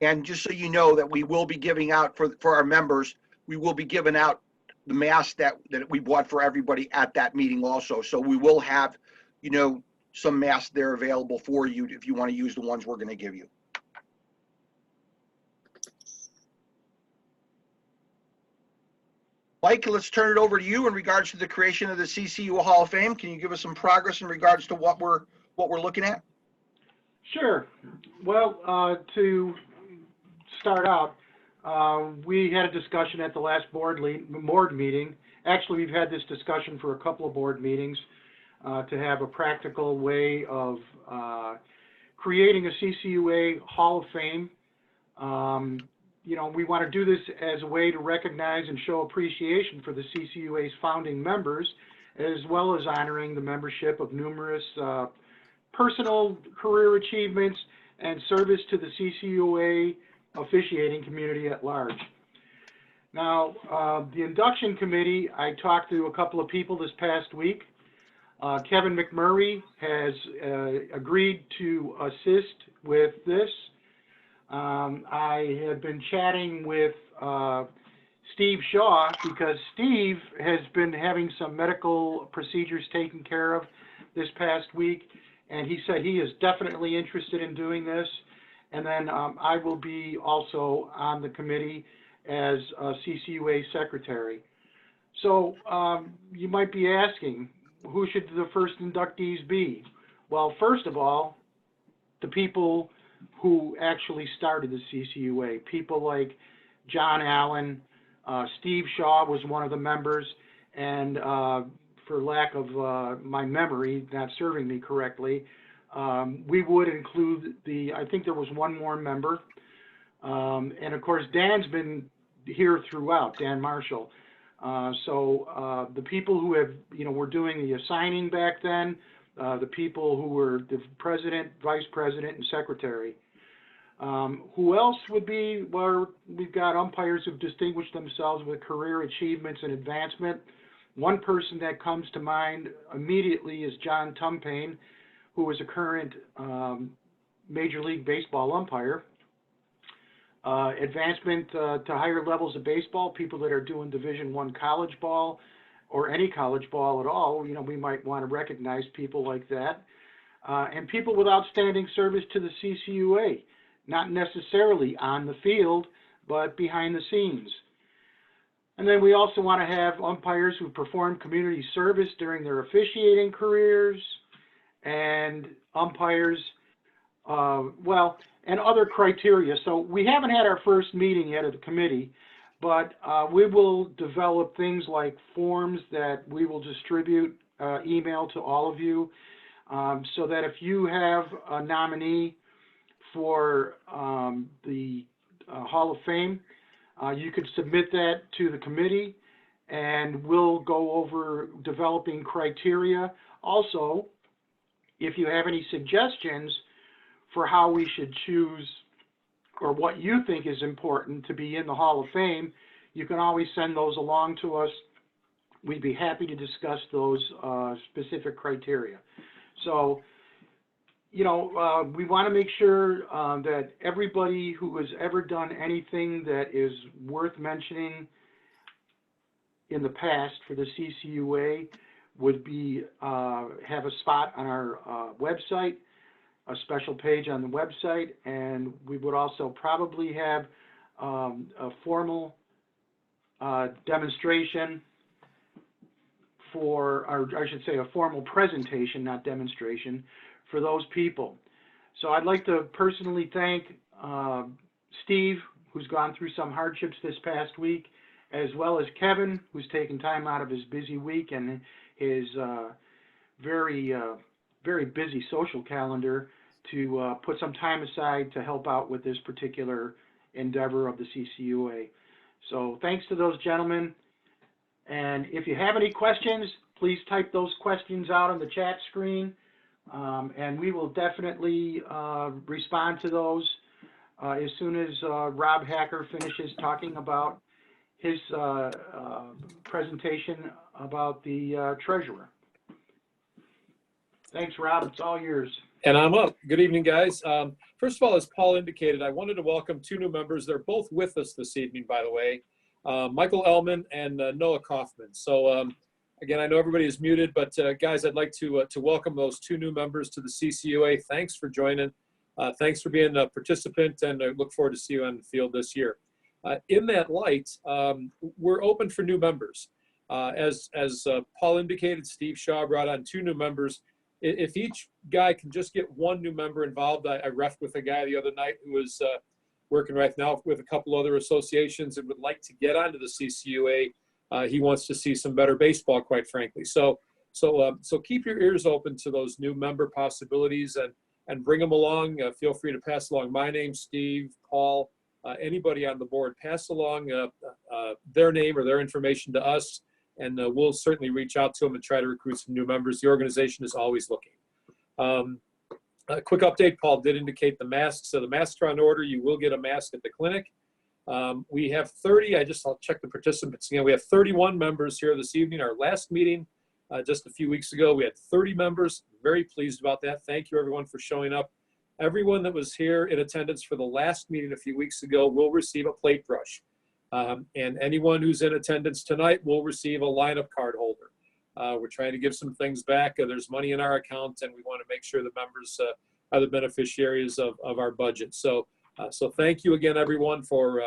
And just so you know that we will be giving out for our members, we will be giving out the masks that we bought for everybody at that meeting also. So we will have, some masks there available for you if you want to use the ones we're going to give you. Mike, let's turn it over to you in regards to the creation of the CCUA Hall of Fame. Can you give us some progress in regards to what we're looking at? Sure. Well, to start out, we had a discussion at the last board meeting. Actually, we've had this discussion for a couple of board meetings to have a practical way of creating a CCUA Hall of Fame. We want to do this as a way to recognize and show appreciation for the CCUA's founding members, as well as honoring the membership of numerous personal career achievements and service to the CCUA officiating community at large. Now, the induction committee, I talked to a couple of people this past week. Kevin McMurray has agreed to assist with this. I have been chatting with Steve Shaw because Steve has been having some medical procedures taken care of this past week, and he said he is definitely interested in doing this. And then I will be also on the committee as CCUA secretary. So you might be asking, who should the first inductees be? Well, first of all, the people who actually started the CCUA, people like John Allen, Steve Shaw was one of the members, and for lack of my memory not serving me correctly, we would include I think there was one more member, and of course Dan's been here throughout, Dan Marshall. So the people who have, were doing the assigning back then, the people who were the president, vice president, and secretary. Who else would be? Well, we've got umpires who've distinguished themselves with career achievements and advancement. One person that comes to mind immediately is John Tumpane, who is a current Major League Baseball umpire. Advancement to higher levels of baseball, people that are doing Division I college ball or any college ball at all, we might want to recognize people like that. And people with outstanding service to the CCUA, not necessarily on the field, but behind the scenes. And then we also want to have umpires who perform community service during their officiating careers, and umpires, and other criteria. So we haven't had our first meeting yet of the committee, but we will develop things like forms that we will distribute, email to all of you, so that if you have a nominee for the Hall of Fame, you could submit that to the committee, and we'll go over developing criteria. Also, if you have any suggestions for how we should choose or what you think is important to be in the Hall of Fame, you can always send those along to us. We'd be happy to discuss those specific criteria. So, we want to make sure that everybody who has ever done anything that is worth mentioning in the past for the CCUA would be have a spot on our website, a special page on the website, and we would also probably have a formal demonstration or I should say a formal presentation, not demonstration, for those people. So I'd like to personally thank Steve, who's gone through some hardships this past week, as well as Kevin, who's taken time out of his busy week and his very busy social calendar to put some time aside to help out with this particular endeavor of the CCUA. So thanks to those gentlemen. And if you have any questions, please type those questions out on the chat screen, and we will definitely respond to those as soon as Rob Hacker finishes talking about his presentation about the treasurer. Thanks, Rob. It's all yours. And I'm up. Good evening, guys. First of all, as Paul indicated, I wanted to welcome two new members. They're both with us this evening, by the way, Michael Ellman and Noah Kaufman. So again, I know everybody is muted, but guys, I'd like to welcome those two new members to the CCUA. Thanks for joining. Thanks for being a participant, and I look forward to see you on the field this year. In that light, we're open for new members. As Paul indicated, Steve Shaw brought on two new members. If each guy can just get one new member involved, I refed with a guy the other night who is working right now with a couple other associations and would like to get onto the CCUA. He wants to see some better baseball, quite frankly. So keep your ears open to those new member possibilities and bring them along. Feel free to pass along my name, Steve, Paul, anybody on the board. Pass along their name or their information to us, and we'll certainly reach out to them and try to recruit some new members. The organization is always looking. A quick update, Paul did indicate the masks. So the masks are on order. You will get a mask at the clinic. We have 30, I'll check the participants again. We have 31 members here this evening. Our last meeting just a few weeks ago, we had 30 members. Very pleased about that. Thank you everyone for showing up. Everyone that was here in attendance for the last meeting a few weeks ago will receive a plate brush. And anyone who's in attendance tonight will receive a lineup card holder. We're trying to give some things back. There's money in our account, and we want to make sure the members are the beneficiaries of our budget. So thank you again, everyone, for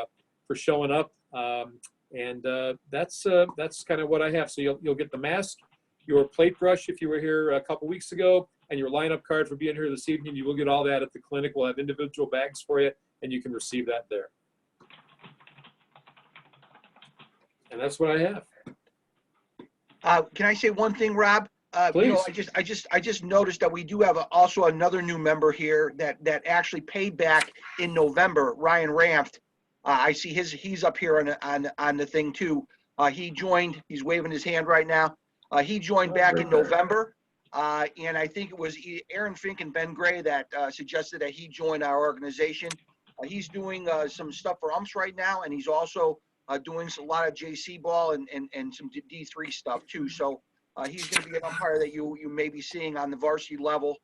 showing up. And that's kind of what I have. So you'll get the mask, your plate brush if you were here a couple weeks ago, and your lineup card for being here this evening. You will get all that at the clinic. We'll have individual bags for you, and you can receive that there. And that's what I have. Can I say one thing, Rob? Please. You know, I just noticed that we do have also another new member here that actually paid back in November. Ryan Ramft. I see he's up here on the thing too. He joined. He's waving his hand right now. He joined back in November, and I think it was Aaron Fink and Ben Gray that suggested that he join our organization. He's doing some stuff for umps right now, and he's also doing a lot of JC ball and some D3 stuff too. So he's going to be an umpire that you may be seeing on the varsity level,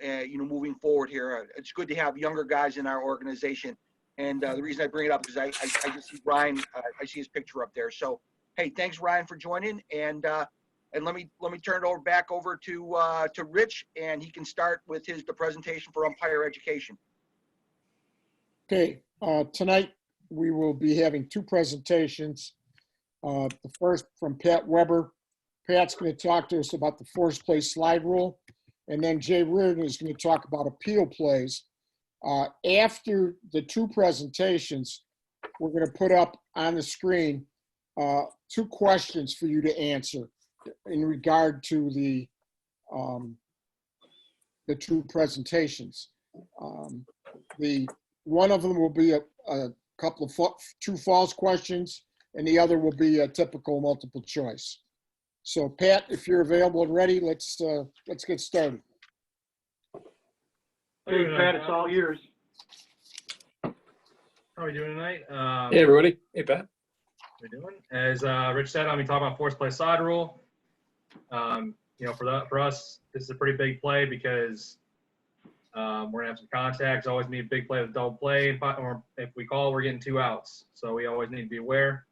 you know, moving forward here. It's good to have younger guys in our organization. And the reason I bring it up is I just see Ryan. I see his picture up there. So hey, thanks Ryan for joining. And let me turn it back over to Rich, and he can start with the presentation for umpire education. Okay, tonight we will be having two presentations. The first from Pat Weber. Pat's going to talk to us about the forced play slide rule, and then Jay Reardon is going to talk about appeal plays. After the two presentations, we're going to put up on the screen two questions for you to answer in regard to the two presentations. One of them will be a couple of true false questions, and the other will be a typical multiple choice. So Pat, if you're available and ready, let's get started. Hey, Pat, it's all yours. How are we doing tonight? Hey, everybody. Hey, Pat. How we doing? As Rich said, I'm going to talk about forced play slide rule. You know, for us, this is a pretty big play because we're going to have some contacts. Always need a big play with double play. Or if we call, we're getting 2 outs. So we always need to be aware.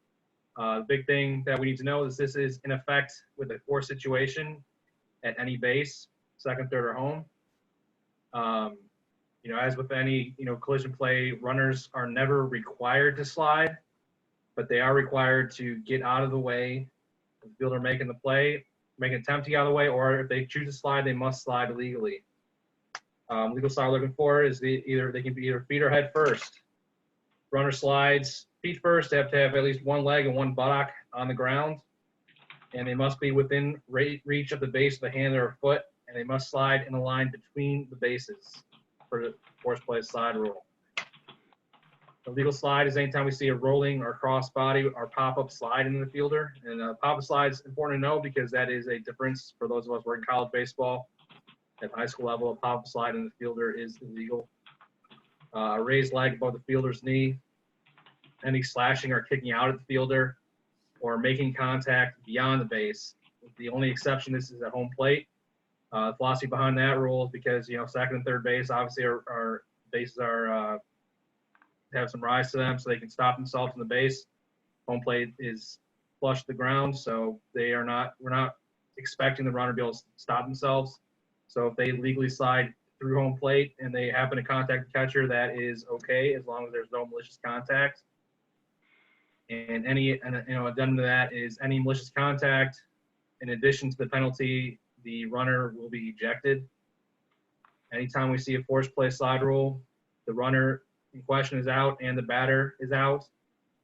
The big thing that we need to know is this is in effect with a force situation at any base, second, third, or home. You know, as with any, you know, collision play, runners are never required to slide, but they are required to get out of the way of the fielder making the play, make an attempt to get out of the way, or if they choose to slide, they must slide legally. Legal slide we're looking for is they can be either feet or head first. Runner slides feet first. They have to have at least one leg and one buttock on the ground, and they must be within reach of the base of the hand or foot, and they must slide in a line between the bases for the forced play slide rule. The legal slide is anytime we see a rolling or cross body or pop-up slide into the fielder. And pop-up slide is important to know because that is a difference for those of us working college baseball. At the high school level, a pop-up slide in the fielder is illegal. A raised leg above the fielder's knee, any slashing or kicking out at the fielder, or making contact beyond the base. The only exception, this is at home plate. The philosophy behind that rule is because, you know, second and third base obviously are bases are have some rise to them, so they can stop themselves in the base. Home plate is flush to the ground, so we're not expecting the runner to be able to stop themselves. So if they legally slide through home plate and they happen to contact the catcher, that is okay as long as there's no malicious contact. And addendum to that is any malicious contact, in addition to the penalty, the runner will be ejected. Anytime we see a forced play slide rule, the runner in question is out and the batter is out,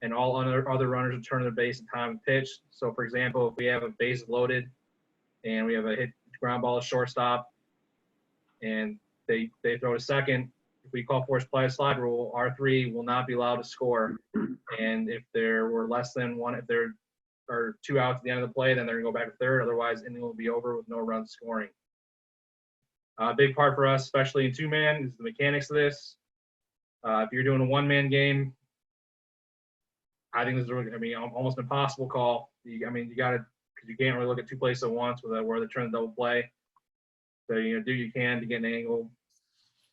and all other runners return to the base in time of pitch. So, for example, if we have a base loaded and we have a hit ground ball to shortstop, and they throw to second, if we call forced play slide rule, R3 will not be allowed to score. And if there were less than one, if there are 2 outs at the end of the play, then they're gonna go back to third. Otherwise, inning will be over with no runs scoring. A big part for us, especially in 2-man, is the mechanics of this. If you're doing a 1-man game, I think this is almost an impossible call. You got to, because you can't really look at 2 places at once where they're trying to double play. So, you know, do you can to get an angle,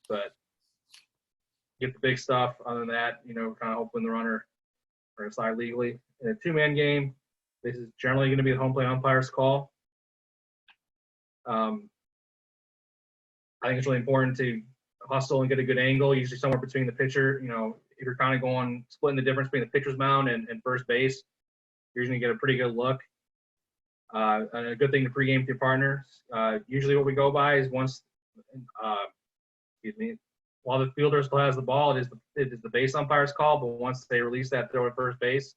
but get the big stuff. Other than that, you know, kind of hoping the runner are going to slide legally. In a 2-man game, this is generally going to be the home plate umpire's call. I think it's really important to hustle and get a good angle, usually somewhere between the pitcher. You know, if you're kind of splitting the difference between the pitcher's mound and first base, you're going to get a pretty good look. And a good thing to pregame with your partners. Usually what we go by is while the fielder still has the ball, it is the base umpire's call, but once they release that throw at first base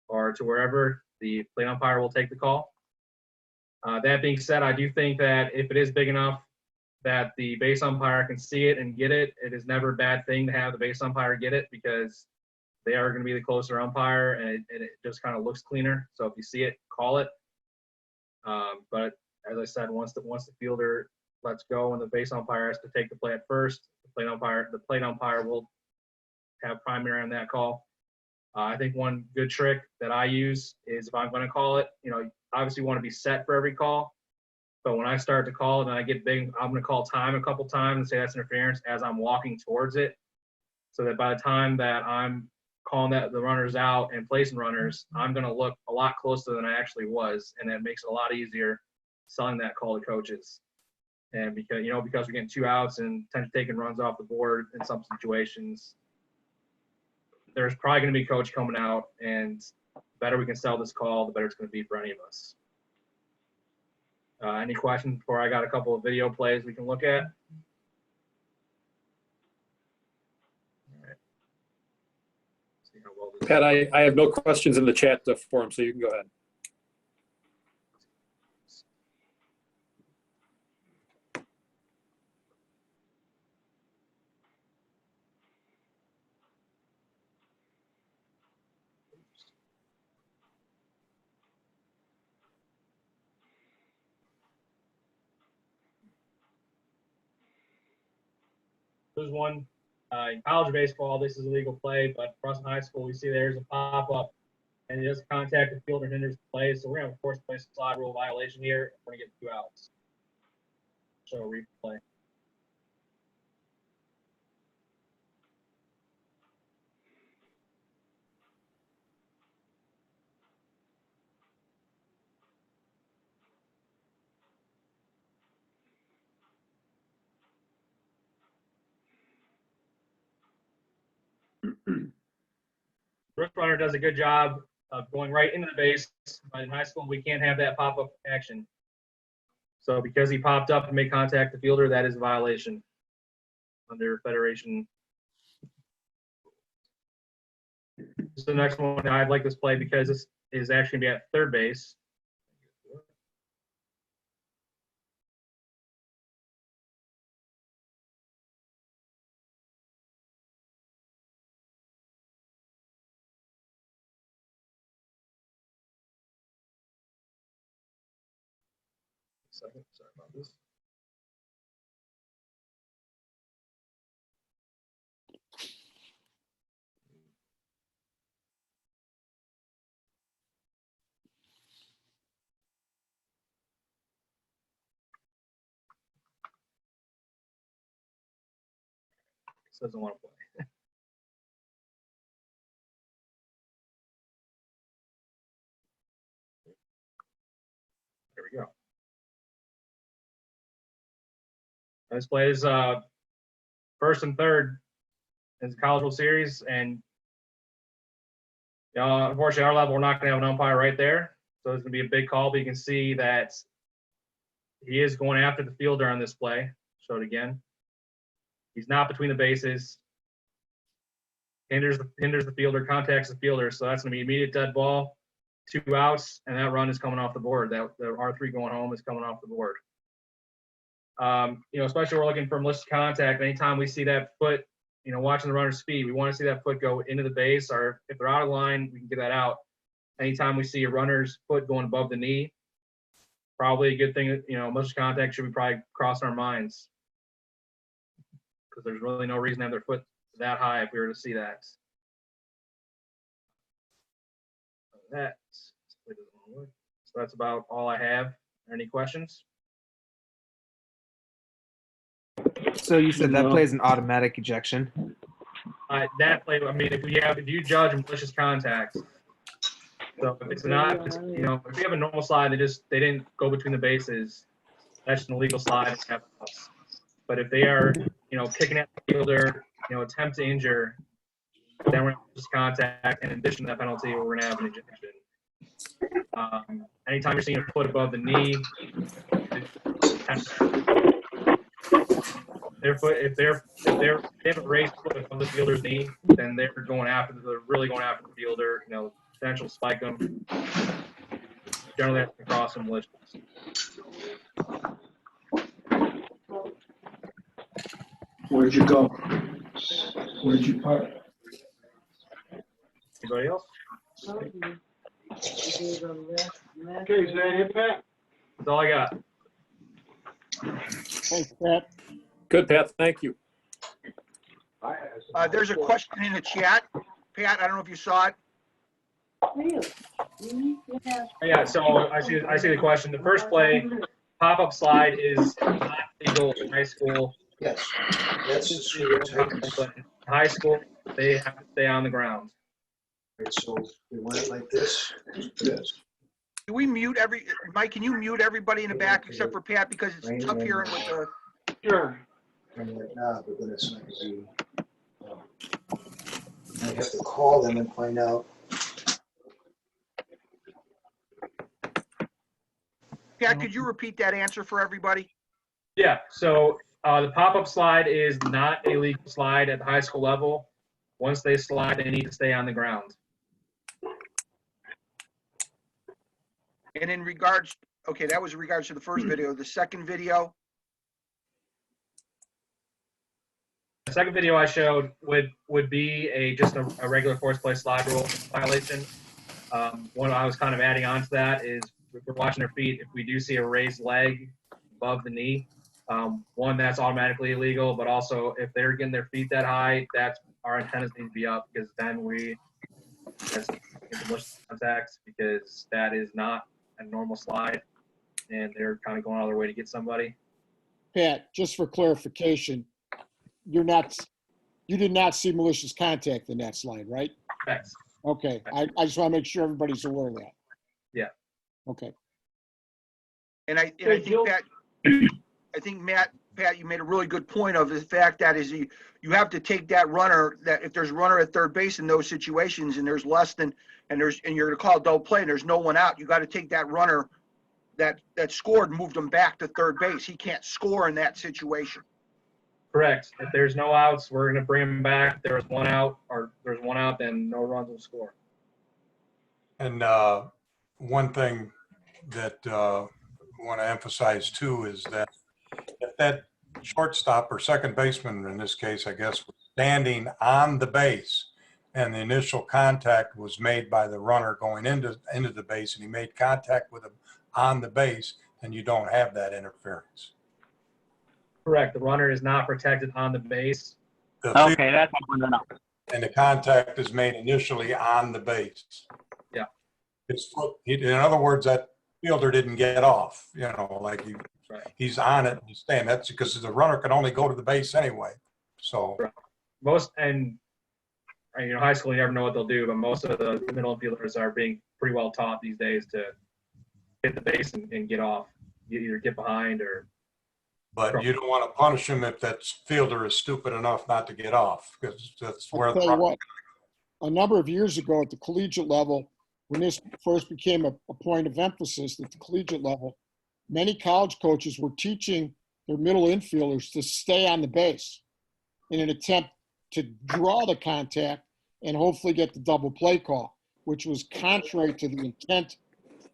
or to wherever, the plate umpire will take the call. That being said, I do think that if it is big enough that the base umpire can see it and get it, it is never a bad thing to have the base umpire get it, because they are going to be the closer umpire, and it just kind of looks cleaner. So if you see it, call it. But as I said, once the fielder lets go and the base umpire has to take the play at first, the plate umpire will have primary on that call. I think one good trick that I use is if I'm going to call it, you know, obviously you want to be set for every call. But when I start to call it and I get big, I'm going to call time a couple times and say that's interference as I'm walking towards it, so that by the time that I'm calling that the runners out and placing runners, I'm going to look a lot closer than I actually was, and that makes it a lot easier selling that call to coaches. And because we're getting 2 outs and taking runs off the board in some situations, there's probably going to be a coach coming out, and the better we can sell this call, the better it's going to be for any of us. Any questions before I got a couple of video plays we can look at? All right. See how well this Pat, I have no questions in the chat forum, so you can go ahead. There's one in college baseball. This is a legal play, but for us in high school, we see there's a pop-up, and it doesn't contact the fielder and hinders the play. So we're going to have a forced play slide rule violation here. We're going to get 2 outs. Show a replay. Rook runner does a good job of going right into the base, but in high school, we can't have that pop-up action. So because he popped up and made contact with the fielder, that is a violation under Federation. This is the next one. I'd like this play because this is actually going to be at third base. Second, sorry about this. doesn't want to play. There we go. This plays first and third in the College World Series, and unfortunately, our level, we're not going to have an umpire right there, so it's going to be a big call. But you can see that he is going after the fielder on this play. Show it again. He's not between the bases. Hinders the fielder, contacts the fielder, so that's going to be immediate dead ball, 2 outs, and that run is coming off the board. That the R3 going home is coming off the board. Especially we're looking for malicious contact. Anytime we see that foot, watching the runner's speed, we want to see that foot go into the base, or if they're out of line, we can get that out. Anytime we see a runner's foot going above the knee, probably a good thing. Malicious contact should be probably crossing our minds, because there's really no reason to have their foot that high if we were to see that. So that's about all I have. Any questions? So you said that plays an automatic ejection? That play, I mean, if you judge malicious contact, so if it's not, if we have a normal slide, they didn't go between the bases, that's an illegal slide. But if they are, kicking at the fielder, attempt to injure, then we're going to have malicious contact. In addition to that penalty, we're going to have an ejection. Anytime you're seeing a foot above the knee, if they have a raised foot above the fielder's knee, then they're really going after the fielder. Potential spike them. Generally, have to cross them malicious. Where'd you go? Where'd you park? Anybody else? Okay, is that it, Pat? That's all I got. Thanks, Pat. Good, Pat. Thank you. There's a question in the chat. Pat, I don't know if you saw it. Yeah, so I see the question. The first play, pop-up slide is not legal in high school. Yes. That's true. But in high school, they have to stay on the ground. Right, so we want it like this. Yes. Can we mute Mike, can you mute everybody in the back except for Pat, because it's tough hearing with the. Sure. And right now, but then it's not going to be. I have to call them and find out. Pat, could you repeat that answer for everybody? Yeah, so the pop-up slide is not a legal slide at the high school level. Once they slide, they need to stay on the ground. And in regards, okay, that was in regards to the first video. The second video, The second video I showed would be just a regular force play slide rule violation. What I was kind of adding on to that is, if we're watching their feet, if we do see a raised leg above the knee, one, that's automatically illegal, but also if they're getting their feet that high, that's our antennas need to be up, because then that's malicious contact, because that is not a normal slide, and they're kind of going out of their way to get somebody. Pat, just for clarification, you did not see malicious contact in that slide, right? Correct. Okay, I just want to make sure everybody's aware of that. Yeah. Okay. and I Hey, Jill. think Pat, you made a really good point of the fact that is you have to take that runner, that if there's a runner at third base in those situations and there's less than, and you're going to call a double play and there's no one out, you got to take that runner that scored and moved him back to third base. He can't score in that situation. Correct. If there's no outs, we're going to bring him back. If there's one out, then no runs will score. And one thing that I want to emphasize too is that if that shortstop or second baseman, in this case, I guess, was standing on the base and the initial contact was made by the runner going into the base, and he made contact with him on the base, then you don't have that interference. Correct. The runner is not protected on the base. Okay, that's what I wanted to know. And the contact is made initially on the base. Yeah. His foot, in other words, that fielder didn't get off, like he's on it and he's staying. That's because the runner can only go to the base anyway. So most, and high school, you never know what they'll do, but most of the middle infielders are being pretty well taught these days to hit the base and get off. You either get behind or. But you don't want to punish him if that fielder is stupid enough not to get off, because that's where I'll the tell you problem. what, a number of years ago at the collegiate level, when this first became a point of emphasis at the collegiate level, many college coaches were teaching their middle infielders to stay on the base in an attempt to draw the contact and hopefully get the double play call, which was contrary to the intent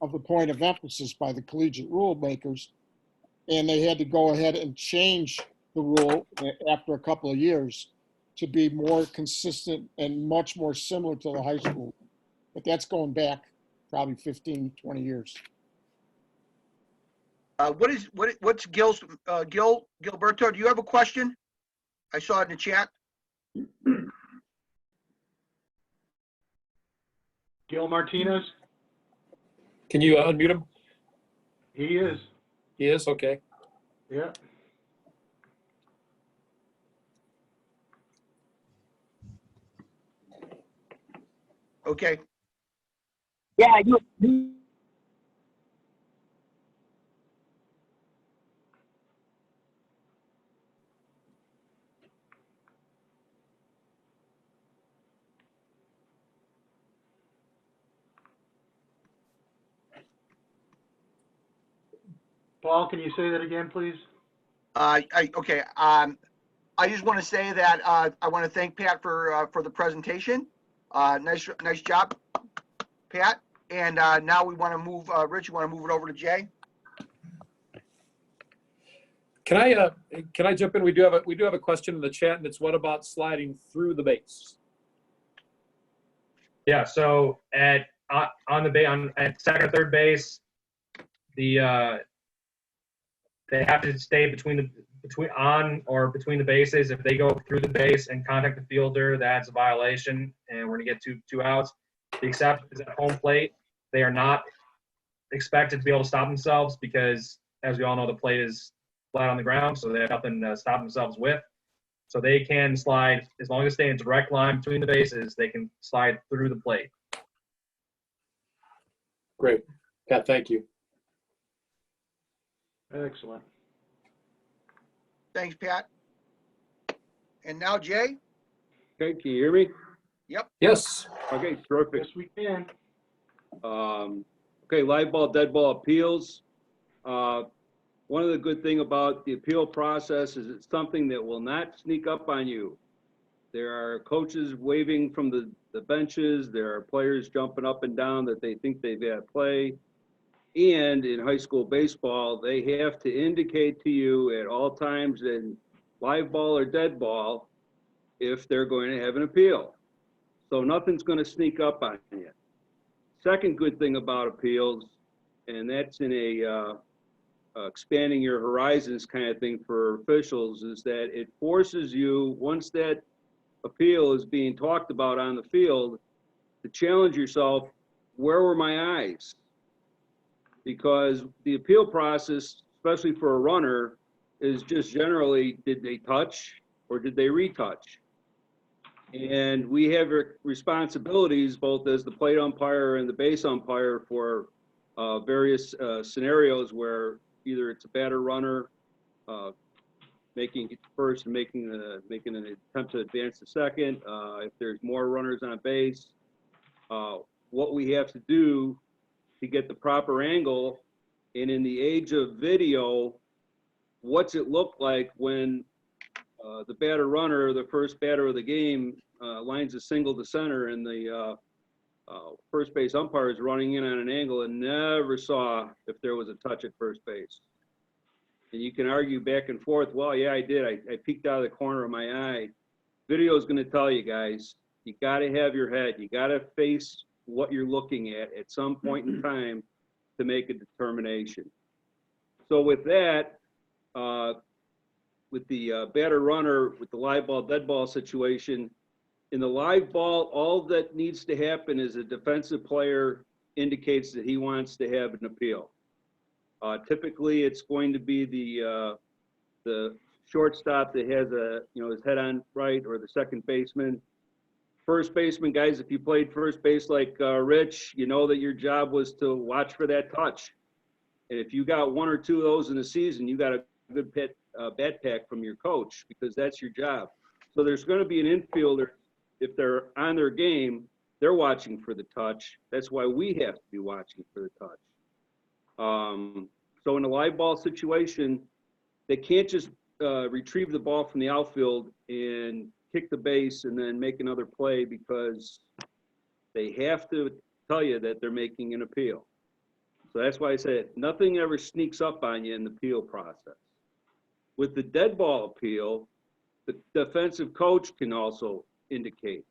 of the point of emphasis by the collegiate rule makers. And they had to go ahead and change the rule after a couple of years to be more consistent and much more similar to the high school. But that's going back probably 15, 20 years. What's Gilberto, do you have a question? I saw it in the chat. Gil Martinez, Can you unmute him? he is. He is? Okay. Yeah. Okay. Yeah, you Paul, can you say that again, please? Okay. I just want to say that I want to thank Pat for the presentation. Nice job, Pat. And now we want to move. Rich, you want to move it over to Jay? Can I jump in? We do have a question in the chat, and it's what about sliding through the base? Yeah. So at second or third base, they have to stay between the bases. If they go through the base and contact the fielder, that's a violation, and we're gonna get two outs. The exception is at home plate. They are not expected to be able to stop themselves because, as we all know, the plate is flat on the ground, so they have nothing to stop themselves with. So they can slide, as long as they stay in direct line between the bases, they can slide through the plate. Great. Pat, thank you. Excellent. Thanks, Pat. And now Jay? Okay, can you hear me? Yes. Okay, terrific. Yes, we can. Okay, live ball, dead ball appeals. One of the good thing about the appeal process is it's something that will not sneak up on you. There are coaches waving from the benches. There are players jumping up and down that they think they've got to play. And in high school baseball, they have to indicate to you at all times in live ball or dead ball if they're going to have an appeal. So nothing's going to sneak up on you. Second good thing about appeals, and that's in a expanding your horizons kind of thing for officials, is that it forces you, once that appeal is being talked about on the field, to challenge yourself, where were my eyes? Because the appeal process, especially for a runner, is just generally, did they touch or did they retouch? And we have responsibilities both as the plate umpire and the base umpire for various scenarios where either it's a batter runner making it first and making an attempt to advance to second. If there's more runners on base, what we have to do to get the proper angle. And in the age of video, what's it look like when the batter runner, the first batter of the game, lines a single to center, and the first base umpire is running in on an angle and never saw if there was a touch at first base. And you can argue back and forth, well, yeah, I did. I peeked out of the corner of my eye. Video is going to tell you guys, you got to have your head. You got to face what you're looking at some point in time to make a determination. So with that, with the batter runner, with the live ball, dead ball situation, in the live ball, all that needs to happen is a defensive player indicates that he wants to have an appeal. Typically, it's going to be the shortstop that has his head on right, or the second baseman. First baseman, guys, if you played first base like Rich, you know that your job was to watch for that touch. And if you got one or two of those in the season, you got a good bat pack from your coach, because that's your job. So there's going to be an infielder, if they're on their game, they're watching for the touch. That's why we have to be watching for the touch. So in a live ball situation, they can't just retrieve the ball from the outfield and kick the base and then make another play, because they have to tell you that they're making an appeal. So that's why I said nothing ever sneaks up on you in the appeal process. With the dead ball appeal, the defensive coach can also indicate.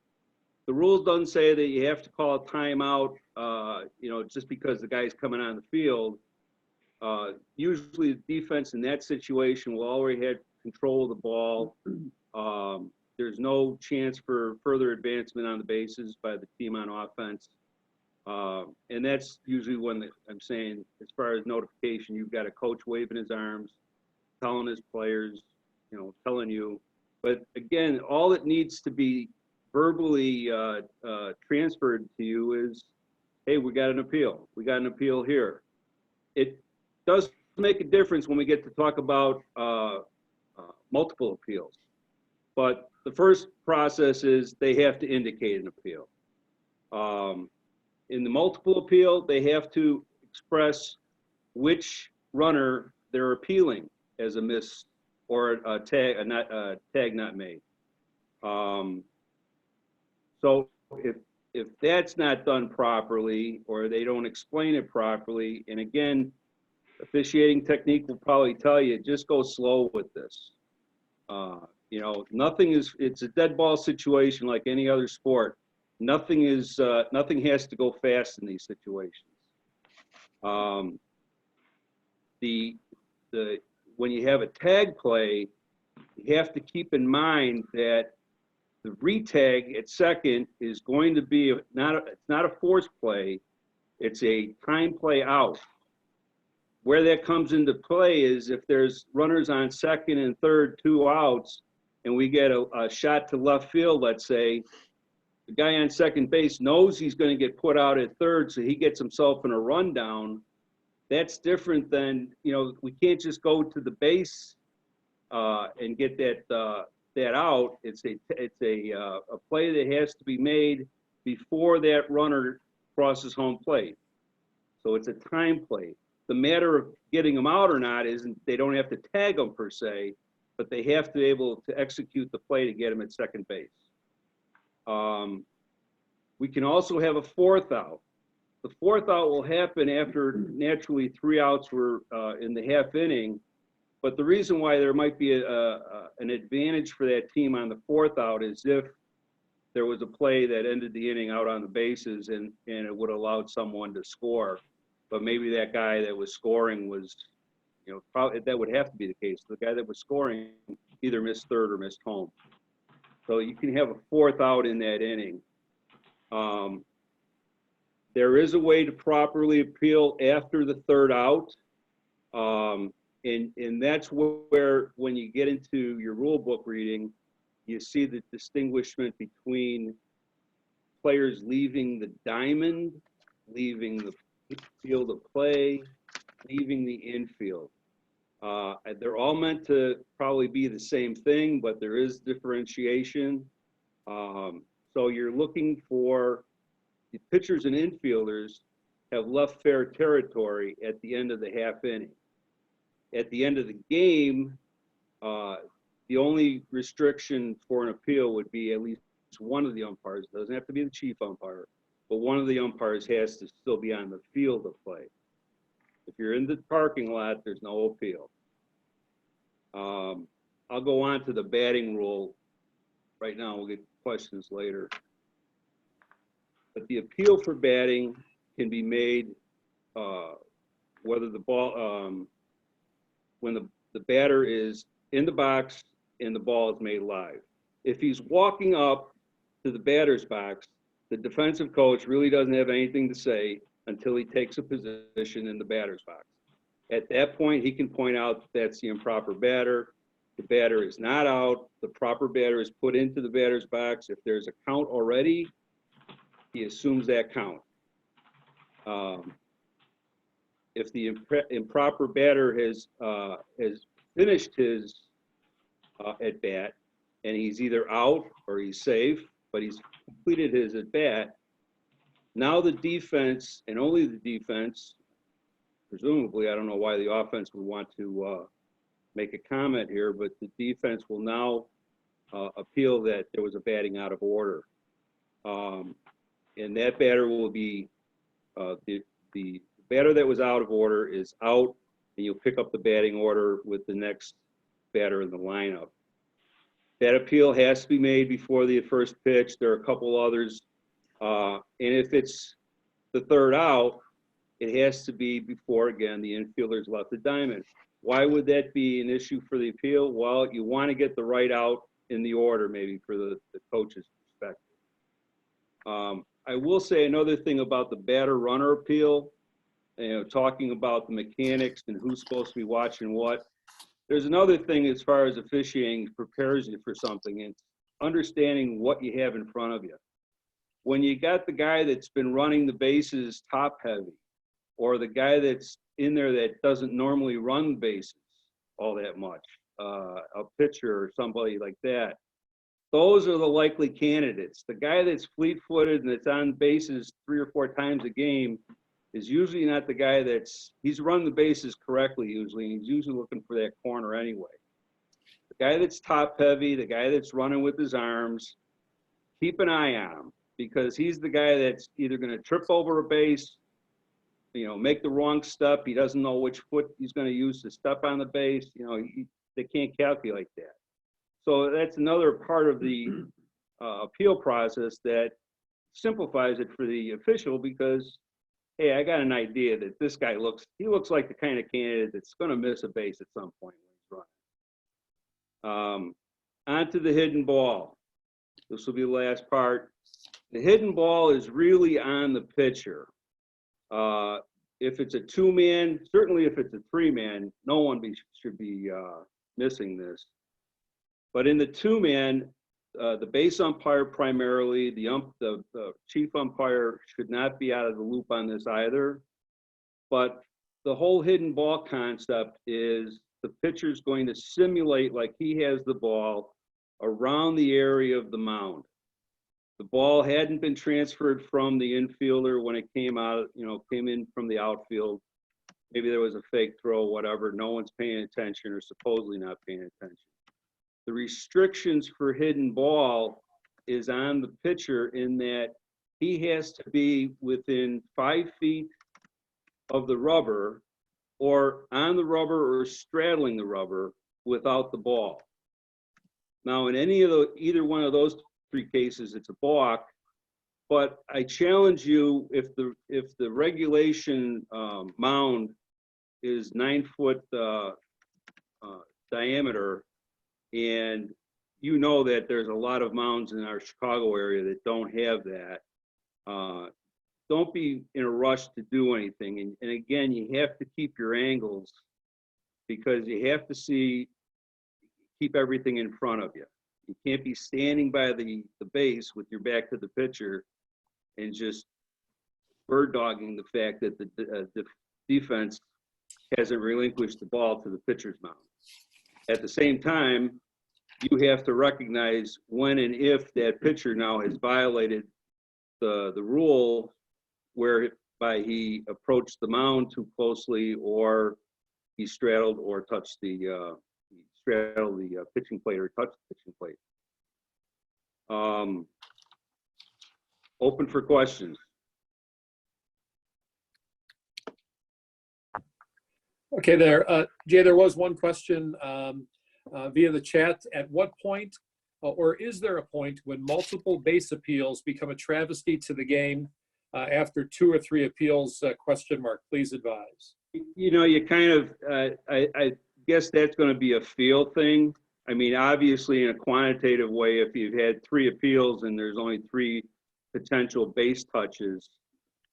The rules doesn't say that you have to call a timeout, just because the guy's coming on the field. Usually the defense in that situation will already have control of the ball. There's no chance for further advancement on the bases by the team on offense. And that's usually when I'm saying, as far as notification, you've got a coach waving his arms, telling his players, telling you. But again, all that needs to be verbally transferred to you is, hey, we got an appeal. We got an appeal here. It does make a difference when we get to talk about multiple appeals. But the first process is they have to indicate an appeal. In the multiple appeal, they have to express which runner they're appealing as a miss or a tag not made. So if that's not done properly, or they don't explain it properly, and again, officiating technique will probably tell you, just go slow with this. It's a dead ball situation like any other sport. Nothing has to go fast in these situations. When you have a tag play, you have to keep in mind that the retag at second is going to be it's not a force play, it's a time play out. Where that comes into play is if there's runners on second and third, 2 outs, and we get a shot to left field, let's say, the guy on second base knows he's going to get put out at third, so he gets himself in a rundown. That's different than, we can't just go to the base and get that out. It's a play that has to be made before that runner crosses home plate. So it's a time play. The matter of getting them out or not isn't, they don't have to tag them per se, but they have to be able to execute the play to get them at second base. We can also have a 4th out. The 4th out will happen after naturally 3 outs were in the half inning. But the reason why there might be an advantage for that team on the 4th out is if there was a play that ended the inning out on the bases and it would have allowed someone to score. But maybe that guy that was scoring was, probably that would have to be the case. The guy that was scoring either missed third or missed home. So you can have a 4th out in that inning. There is a way to properly appeal after the 3rd out. And that's where, when you get into your rule book reading, you see the distinguishment between players leaving the diamond, leaving the field of play, leaving the infield. They're all meant to probably be the same thing, but there is differentiation. So you're looking for the pitchers and infielders have left fair territory at the end of the half inning. At the end of the game, the only restriction for an appeal would be at least one of the umpires. It doesn't have to be the chief umpire, but one of the umpires has to still be on the field of play. If you're in the parking lot, there's no appeal. I'll go on to the batting rule right now. We'll get questions later. But the appeal for batting can be made whether the ball, when the batter is in the box and the ball is made live. If he's walking up to the batter's box, the defensive coach really doesn't have anything to say until he takes a position in the batter's box. At that point, he can point out that that's the improper batter. the batter is not out, the proper batter is put into the batter's box. If there's a count already, he assumes that count. If the improper batter has finished his at bat, and he's either out or he's safe, but he's completed his at bat, now the defense, and only the defense, presumably, I don't know why the offense would want to make a comment here, but the defense will now appeal that there was a batting out of order. And that batter will be, the batter that was out of order is out, and you'll pick up the batting order with the next batter in the lineup. That appeal has to be made before the first pitch. There are a couple others. And if it's the third out, it has to be before, again, the infielder's left the diamond. Why would that be an issue for the appeal? Well, you want to get the right out in the order, maybe, for the coach's perspective. I will say another thing about the batter-runner appeal, talking about the mechanics and who's supposed to be watching what. There's another thing as far as officiating prepares you for something, and understanding what you have in front of you. When you got the guy that's been running the bases top heavy, or the guy that's in there that doesn't normally run bases all that much, a pitcher or somebody like that, those are the likely candidates. The guy that's fleet-footed and that's on bases 3 or 4 times a game is usually not the guy he's run the bases correctly usually, and he's usually looking for that corner anyway. The guy that's top heavy, the guy that's running with his arms, keep an eye on him, because he's the guy that's either going to trip over a base, make the wrong step. He doesn't know which foot he's going to use to step on the base. They can't calculate that. So that's another part of the appeal process that simplifies it for the official, because, hey, I got an idea that this guy looks like the kind of candidate that's going to miss a base at some point when he's running. On to the hidden ball. This will be the last part. The hidden ball is really on the pitcher. If it's a 2-man, certainly if it's a 3-man, no one should be missing this. But in the 2-man, the base umpire primarily, the chief umpire should not be out of the loop on this either. But the whole hidden ball concept is the pitcher's going to simulate like he has the ball around the area of the mound. The ball hadn't been transferred from the infielder when it came out, came in from the outfield. Maybe there was a fake throw, whatever. No one's paying attention, or supposedly not paying attention. The restrictions for hidden ball is on the pitcher in that he has to be within 5 feet of the rubber, or on the rubber, or straddling the rubber without the ball. Now, in either one of those 3 cases, it's a balk. But I challenge you, if the regulation mound is 9-foot diameter, and that there's a lot of mounds in our Chicago area that don't have that, don't be in a rush to do anything. And again, you have to keep your angles, because you have to keep everything in front of you. You can't be standing by the base with your back to the pitcher and just bird dogging the fact that the defense hasn't relinquished the ball to the pitcher's mound. At the same time, you have to recognize when and if that pitcher now has violated the rule whereby he approached the mound too closely, or he straddled or touched the pitching plate, or touched the pitching plate. Open for questions. Okay, Jay, there was one question via the chat. At what point, or is there a point, when multiple base appeals become a travesty to the game after 2 or 3 appeals, ? Please advise. You kind of, I guess that's going to be a feel thing. I mean, obviously, in a quantitative way, if you've had 3 appeals and there's only 3 potential base touches,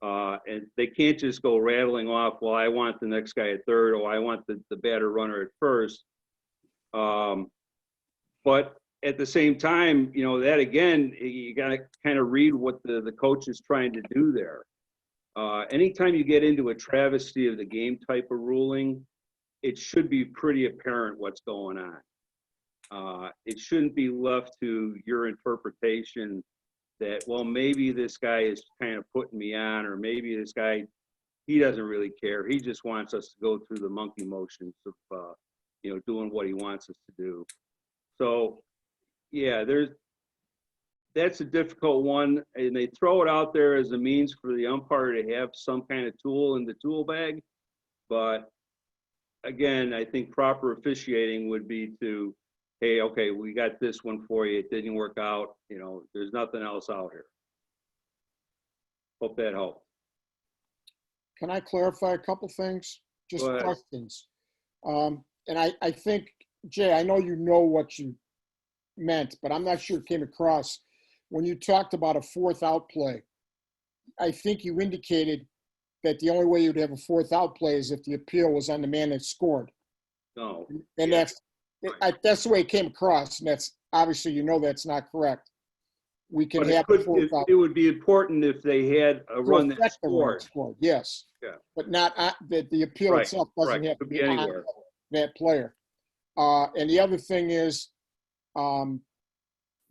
and they can't just go rattling off, well, I want the next guy at third, or I want the batter runner at first. But at the same time, you know, that again, you got to kind of read what the coach is trying to do there. Anytime you get into a travesty of the game type of ruling, it should be pretty apparent what's going on. It shouldn't be left to your interpretation that, well, maybe this guy is kind of putting me on, or maybe this guy, he doesn't really care. He just wants us to go through the monkey motions of, you know, doing what he wants us to do. So, yeah, that's a difficult one, and they throw it out there as a means for the umpire to have some kind of tool in the tool bag. But again, I think proper officiating would be to, hey, okay, we got this one for you. It didn't work out. You know, there's nothing else out here. Hope that helped. Can I clarify a couple things? Just Go ahead. questions. And I think, Jay, I know you know what you meant, but I'm not sure it came across. When you talked about a fourth out play, I think you indicated that the only way you'd have a fourth out play is if the appeal was on the man that scored. No. And Yeah. that's the way it came across, and that's obviously, you know, that's not correct. We can But have a fourth out. it would be important if they had a run that affect the run scored. scored, yes. Yeah. But not, that the appeal Right, itself doesn't right. have to Could be be on anywhere. that player. And the other thing is,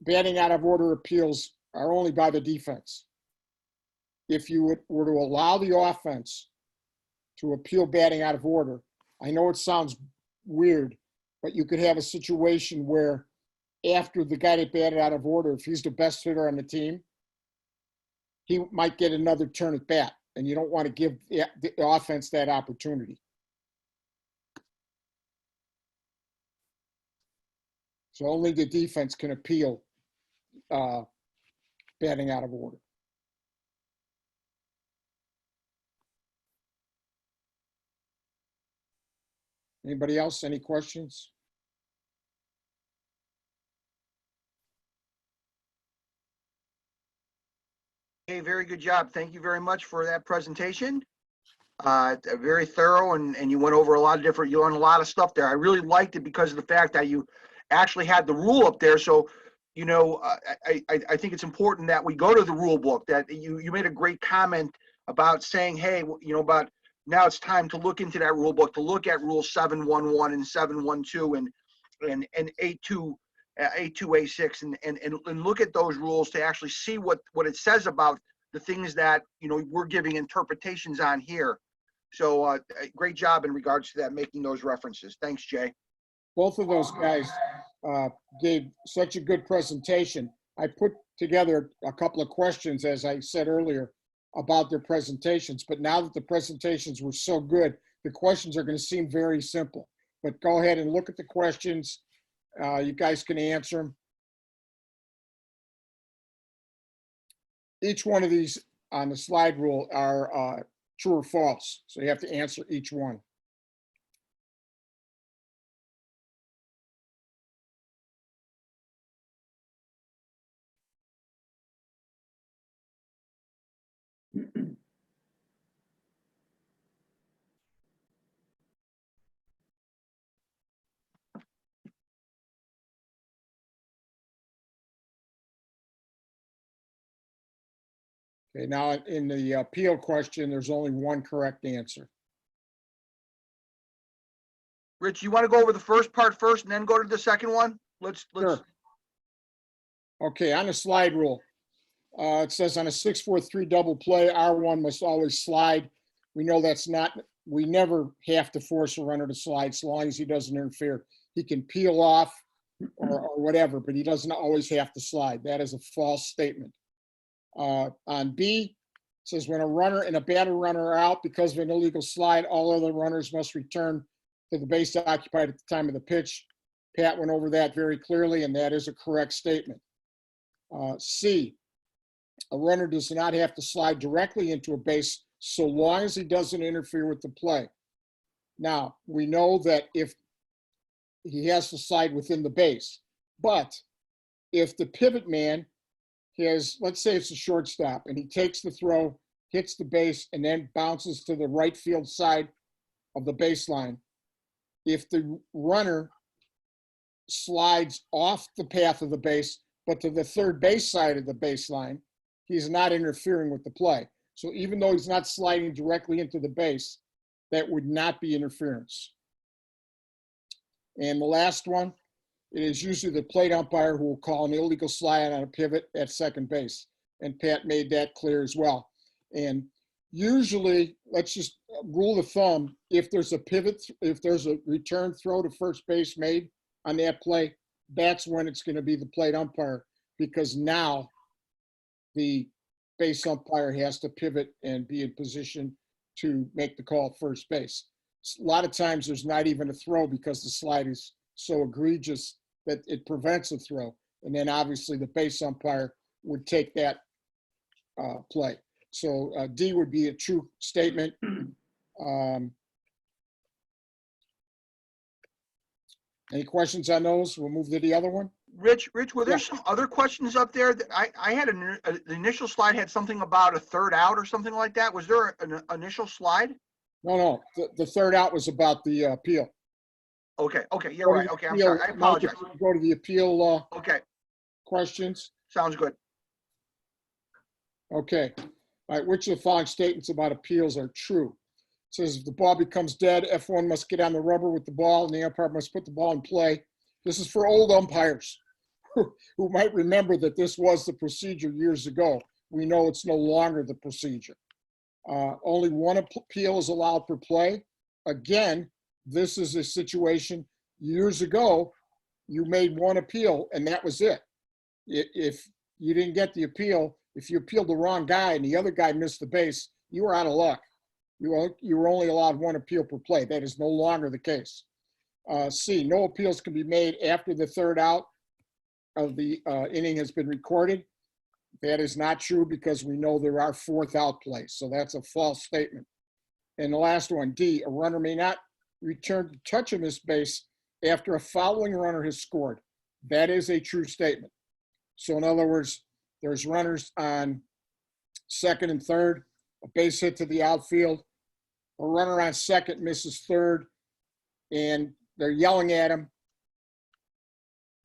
batting out of order appeals are only by the defense. If you were to allow the offense to appeal batting out of order, I know it sounds weird, but you could have a situation where after the guy that batted out of order, if he's the best hitter on the team, he might get another turn at bat, and you don't want to give the offense that opportunity. So only the defense can appeal batting out of order. Anybody else? Any questions? Hey, very good job. Thank you very much for that presentation. Very thorough, and you went over a lot of different, you learned a lot of stuff there. I really liked it because of the fact that you actually had the rule up there. So, you know, I think it's important that we go to the rule book. That you made a great comment about saying, hey, you know, about now it's time to look into that rule book, to look at Rule 711 and 712 and 82. A2A6 and look at those rules to actually see what it says about the things that, you know, we're giving interpretations on here. So great job in regards to that, making those references. Thanks, Jay. Both of those guys gave such a good presentation. I put together a couple of questions, as I said earlier, about their presentations. But now that the presentations were so good, the questions are going to seem very simple. But go ahead and look at the questions. You guys can answer them. Each one of these on the slide rule are true or false. So you have to answer each one. Okay, now in the appeal question, there's only one correct answer. Rich, you want to go over the first part first and then go to the second one? Let's. Sure. Okay, on the slide rule, it says on a 6-4-3 double play, R1 must always slide. We know that's not, we never have to force a runner to slide so long as he doesn't interfere. He can peel off or whatever, but he doesn't always have to slide. That is a false statement. On B, it says when a runner and a batter runner are out because of an illegal slide, all other runners must return to the base occupied at the time of the pitch. Pat went over that very clearly, and that is a correct statement. C, a runner does not have to slide directly into a base so long as he doesn't interfere with the play. Now, we know that if he has to slide within the base, but if the pivot man has, let's say it's a shortstop, and he takes the throw, hits the base, and then bounces to the right field side of the baseline, if the runner slides off the path of the base, but to the third base side of the baseline, he's not interfering with the play. So even though he's not sliding directly into the base, that would not be interference. And the last one, it is usually the plate umpire who will call an illegal slide on a pivot at second base. And Pat made that clear as well. And usually, let's just rule of thumb, if there's a pivot, if there's a return throw to first base made on that play, that's when it's going to be the plate umpire, because now the base umpire has to pivot and be in position to make the call at first base. A lot of times there's not even a throw because the slide is so egregious that it prevents a throw. And then obviously the base umpire would take that play. So D would be a true statement. Any questions on those? We'll move to the other one. Rich, were there some other questions up there? That I had the initial slide had something about a third out or something like that. Was there an initial slide? No. The third out was about the appeal. Okay, you're right. Okay, I'm sorry. I apologize. Go to the appeal Okay, questions. sounds good. Okay. All right, which of the following statements about appeals are true? It says if the ball becomes dead, F1 must get on the rubber with the ball and the umpire must put the ball in play. This is for old umpires who might remember that this was the procedure years ago. We know it's no longer the procedure. Only one appeal is allowed per play. Again, this is a situation years ago, you made one appeal and that was it. If you didn't get the appeal, if you appealed the wrong guy and the other guy missed the base, you were out of luck. You were only allowed one appeal per play. That is no longer the case. C, no appeals can be made after the third out of the inning has been recorded. That is not true because we know there are fourth out plays. So that's a false statement. And the last one, D, a runner may not return to touch a missed base after a following runner has scored. That is a true statement. So in other words, there's runners on second and third, a base hit to the outfield, a runner on second misses third, and they're yelling at him.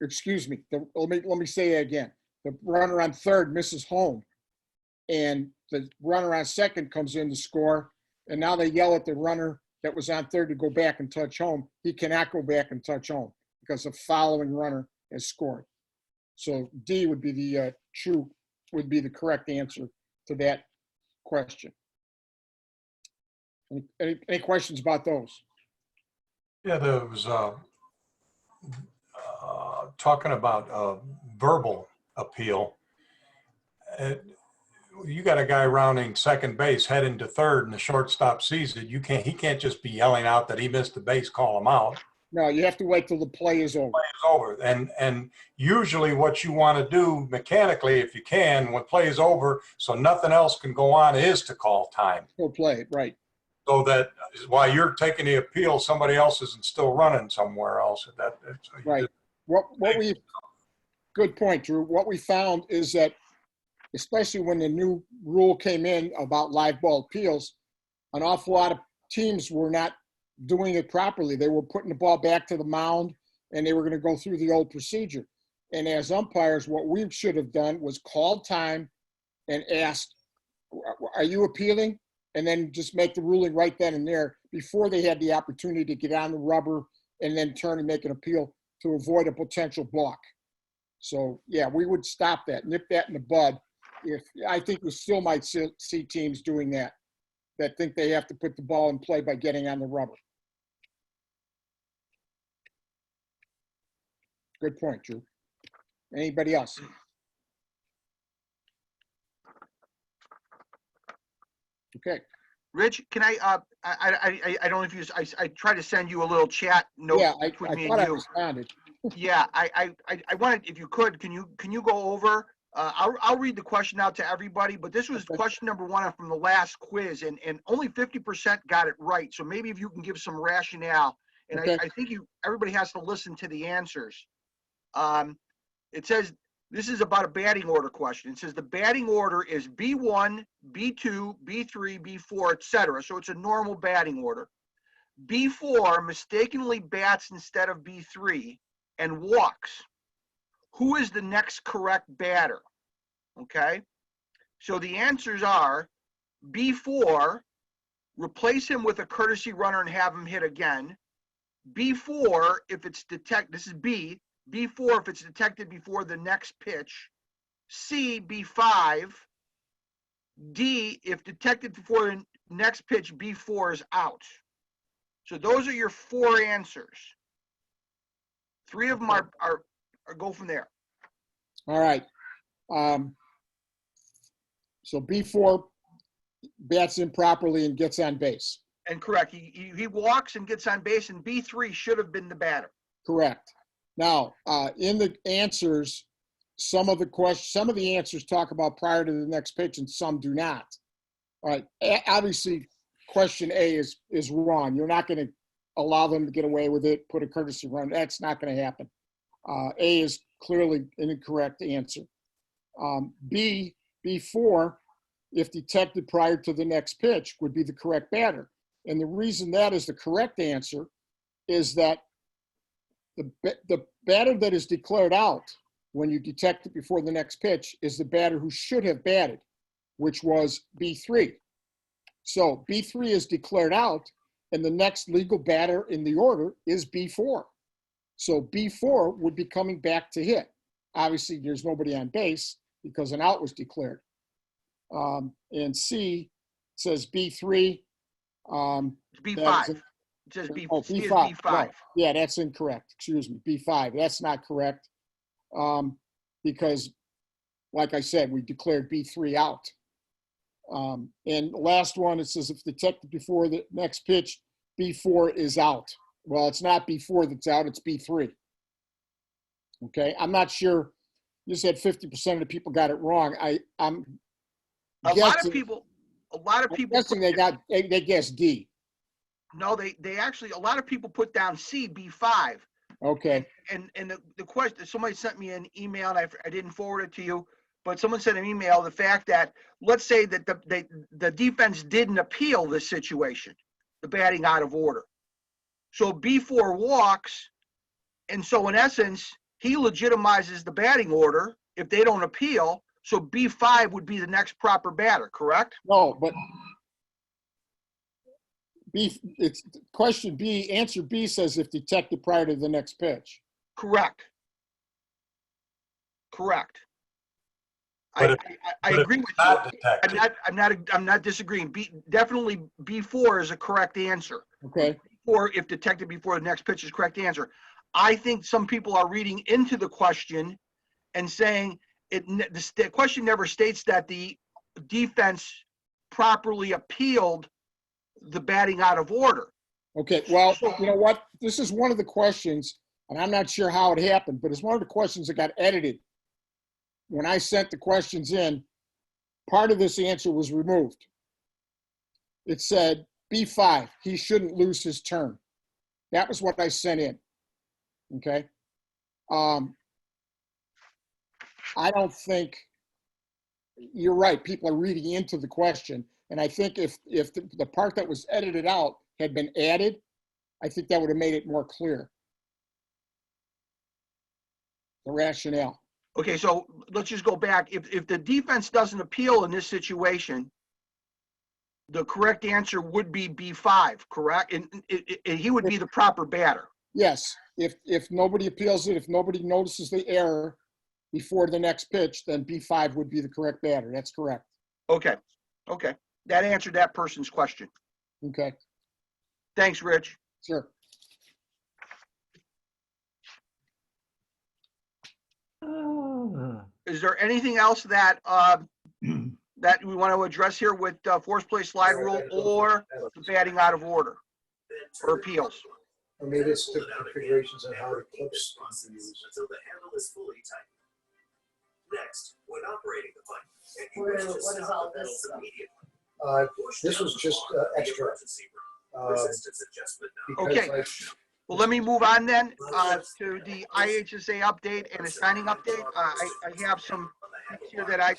Excuse me, let me say that again. The runner on third misses home, and the runner on second comes in to score, and now they yell at the runner that was on third to go back and touch home. He cannot go back and touch home because the following runner has scored. So D would be the would be the correct answer to that question. Any questions about those? Yeah, there was talking about verbal appeal. You got a guy rounding second base, heading to third, and the shortstop sees it. He can't just be yelling out that he missed the base, call him out. No, you have to wait till the play is over. Play is over. And usually what you want to do mechanically, if you can, when play is over, so nothing else can go on, is to call time. Go play, right. So that while you're taking the appeal, somebody else isn't still running somewhere else. Right. Good point, Drew. What we found is that, especially when the new rule came in about live ball appeals, an awful lot of teams were not doing it properly. They were putting the ball back to the mound and they were going to go through the old procedure. And as umpires, what we should have done was called time and asked, are you appealing? And then just make the ruling right then and there before they had the opportunity to get on the rubber and then turn and make an appeal to avoid a potential block. So yeah, we would stop that, nip that in the bud. I think we still might see teams doing that think they have to put the ball in play by getting on the rubber. Good point, Drew. Anybody else? Okay. Rich, can I don't know if you, I tried to send you a little chat note between me and you. I responded. Yeah, I wanted, if you could, can you go over, I'll read the question out to everybody, but this was question number 1 from the last quiz, and only 50% got it right. So maybe if you can give some rationale, and I think everybody has to listen to the answers. It says, this is about a batting order question. It says the batting order is B1, B2, B3, B4, etc. So it's a normal batting order. B4 mistakenly bats instead of B3 and walks, who is the next correct batter? Okay? So the answers are B4, replace him with a courtesy runner and have him hit again. B4, if it's detected, this is B, B4 if it's detected before the next pitch. C, B5. D, if detected before the next pitch, B4 is out. So those are your 4 answers. 3 of them are go from there. All right. So B4 bats improperly and gets on base. And correct, he walks and gets on base, and B3 should have been the batter. Correct. Now, in the answers, some of the answers talk about prior to the next pitch, and some do not. All right. Obviously, question A is wrong. You're not going to allow them to get away with it. Put a courtesy run. That's not going to happen. A is clearly an incorrect answer. B4, if detected prior to the next pitch, would be the correct batter. And the reason that is the correct answer is that the batter that is declared out when you detect it before the next pitch is the batter who should have batted, which was B3. So B3 is declared out, and the next legal batter in the order is B4. So B4 would be coming back to hit. Obviously, there's nobody on base because an out was declared. And C says B3. It's B5. It says B, oh, C is B5. B5. No, yeah, that's incorrect. Excuse me, B5. That's not correct because, like I said, we declared B3 out. And the last one, it says if detected before the next pitch, B4 is out. Well, it's not B4 that's out, it's B3. Okay, I'm not sure. You said 50% of the people got it wrong. I'm A lot of people guessing they guessed D. No, they actually, a lot of people put down C, B5. Okay. And the question, somebody sent me an email, and I didn't forward it to you, but someone sent an email, the fact that, let's say that the defense didn't appeal this situation, the batting out of order. So B4 walks, and so in essence, he legitimizes the batting order if they don't appeal, so B5 would be the next proper batter, correct? No, but it's question B, answer B says if detected prior to the next pitch. Correct. Correct. But I agree with not you. detected. I'm not disagreeing. Definitely B4 is a correct answer. Okay. Or if detected before the next pitch is correct answer. I think some people are reading into the question and saying the question never states that the defense properly appealed the batting out of order. Okay, well, you know what? This is one of the questions, and I'm not sure how it happened, but it's one of the questions that got edited. When I sent the questions in, part of this answer was removed. It said, B5, he shouldn't lose his turn. That was what I sent in, okay? I don't think, you're right, people are reading into the question, and I think if the part that was edited out had been added, I think that would have made it more clear. The rationale. Okay, so let's just go back. If the defense doesn't appeal in this situation, the correct answer would be B5, correct? And he would be the proper batter. Yes, if nobody appeals it, if nobody notices the error before the next pitch, then B5 would be the correct batter. That's correct. Okay, okay. That answered that person's question. Okay. Thanks, Rich. Sure. Is there anything else that that we want to address here with force play slide rule or the batting out of order or appeals? Or maybe it's the configurations on how the clips are used. Until the handle is fully tightened. Next, when operating the button, and you wish to What is stop all the this pedals stuff? immediately. This was just extra. Resistance adjustment knob. Because Okay. Well, let me move on then to the IHSA update and a signing update. I have some things here that I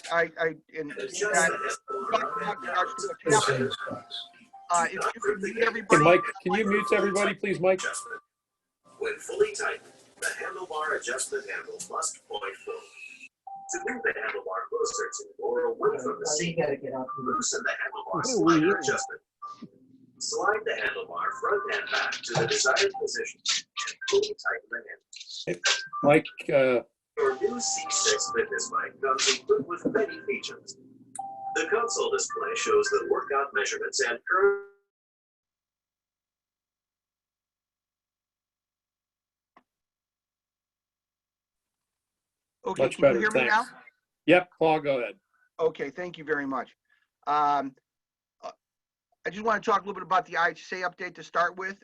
if you could mute Hey, everybody. Mike, can you mute everybody, please, Mike? When fully tightened, The handlebar adjustment handle must point forward. To move the handlebar closer to or away from the seat, loosen the handlebar slider adjustment. Slide the handlebar front and back to the desired position and fully tighten the handle. Mike, Your new C6 fitness bike comes equipped with many features. The console display shows the workout measurements and current. Okay, much can you better. hear me Thanks. now? Yep, Paul, go ahead. Okay, thank you very much. I just want to talk a little bit about the IHSA update to start with.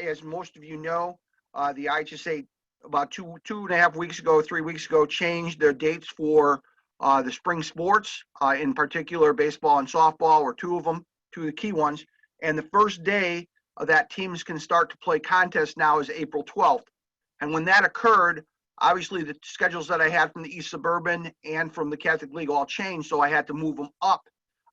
As most of you know, the IHSA about two and a half weeks ago, 3 weeks ago, changed their dates for the spring sports, in particular baseball and softball, or two of the key ones. And the first day that teams can start to play contests now is April 12th. And when that occurred, obviously the schedules that I had from the East Suburban and from the Catholic League all changed, so I had to move them up.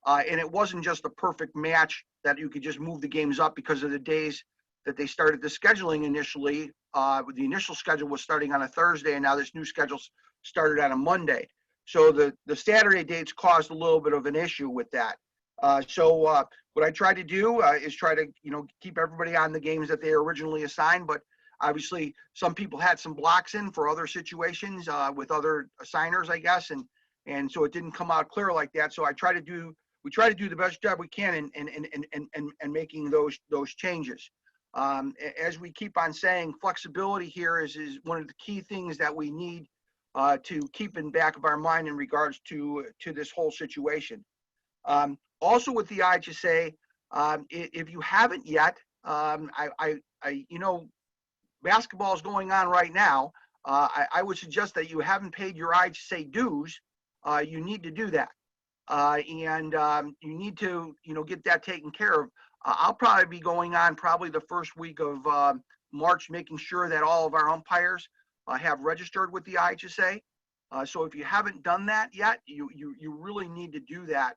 And it wasn't just a perfect match that you could just move the games up because of the days that they started the scheduling initially. The initial schedule was starting on a Thursday, and now this new schedule started on a Monday. So the Saturday dates caused a little bit of an issue with that. So what I tried to do is try to keep everybody on the games that they originally assigned, but obviously some people had some blocks in for other situations with other assigners, I guess, and so it didn't come out clear like that. So we try to do the best job we can in making those changes. As we keep on saying, flexibility here is one of the key things that we need to keep in back of our mind in regards to this whole situation. Also with the IHSA, if you haven't yet, basketball is going on right now. I would suggest that you haven't paid your IHSA dues. You need to do that. And you need to, get that taken care of. I'll probably be going on probably the first week of March, making sure that all of our umpires have registered with the IHSA. So if you haven't done that yet, you really need to do that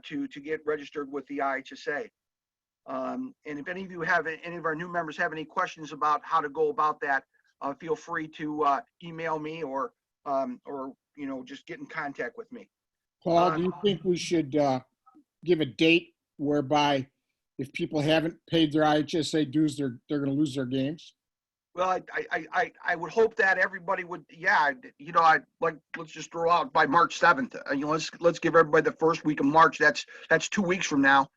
to get registered with the IHSA. And if any of you have, any of our new members have any questions about how to go about that, feel free to email me or just get in contact with me. Paul, do you think we should give a date whereby if people haven't paid their IHSA dues, they're going to lose their games? Well, I would hope that everybody would, let's just throw out by March 7th. Let's give everybody the first week of March. That's 2 weeks from now.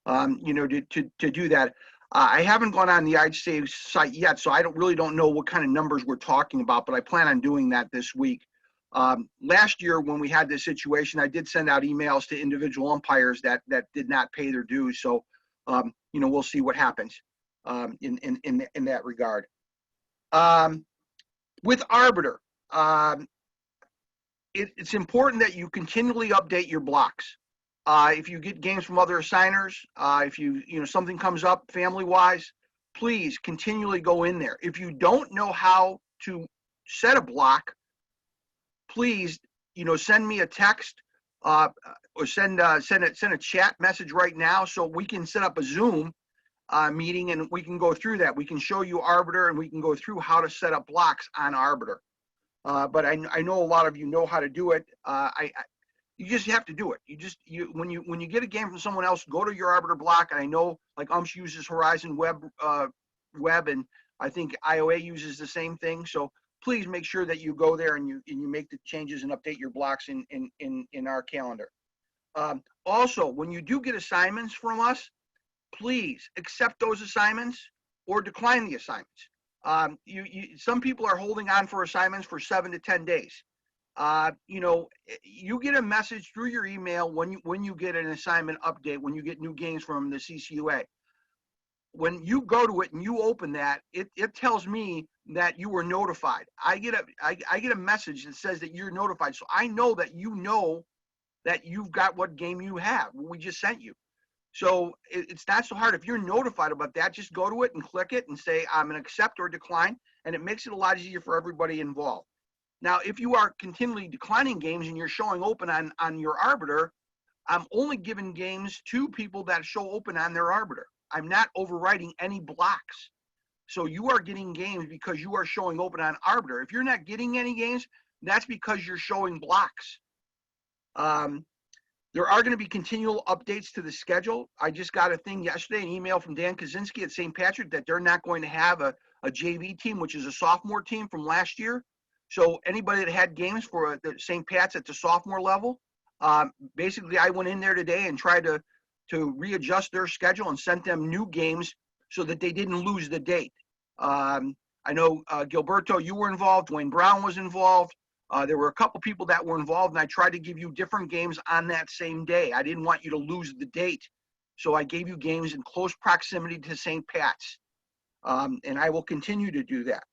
To do that. I haven't gone on the IHSA site yet, so I really don't know what kind of numbers we're talking about, but I plan on doing that this week. Last year when we had this situation, I did send out emails to individual umpires that did not pay their dues. So, we'll see what happens in that regard. With Arbiter, it's important that you continually update your blocks. If you get games from other assigners, if something comes up family-wise, please continually go in there. If you don't know how to set a block, please, send me a text or send a chat message right now so we can set up a Zoom meeting and we can go through that. We can show you Arbiter and we can go through how to set up blocks on Arbiter. But I know a lot of you know how to do it. You just have to do it. When you get a game from someone else, go to your Arbiter block. And I know like UMPS uses Horizon Web, and I think IOA uses the same thing. So please make sure that you go there and you make the changes and update your blocks in our calendar. Also, when you do get assignments from us, please accept those assignments or decline the assignments. Some people are holding on for assignments for 7 to 10 days. You get a message through your email when you get an assignment update, when you get new games from the CCUA. When you go to it and you open that, it tells me that you were notified. I get a message that says that you're notified. So I know that you've got what game you have. We just sent you. So it's not so hard. If you're notified about that, just go to it and click it and say, I'm going to accept or decline. And it makes it a lot easier for everybody involved. Now, if you are continually declining games and you're showing open on your Arbiter, I'm only giving games to people that show open on their Arbiter. I'm not overriding any blocks. So you are getting games because you are showing open on Arbiter. If you're not getting any games, that's because you're showing blocks. There are going to be continual updates to the schedule. I just got a thing yesterday, an email from Dan Kaczynski at St. Patrick that they're not going to have a JV team, which is a sophomore team from last year. So anybody that had games for the St. Pat's at the sophomore level, basically I went in there today and tried to readjust their schedule and sent them new games so that they didn't lose the date. I know Gilberto, you were involved. Dwayne Brown was involved. There were a couple people that were involved, and I tried to give you different games on that same day. I didn't want you to lose the date. So I gave you games in close proximity to St. Pat's. And I will continue to do that.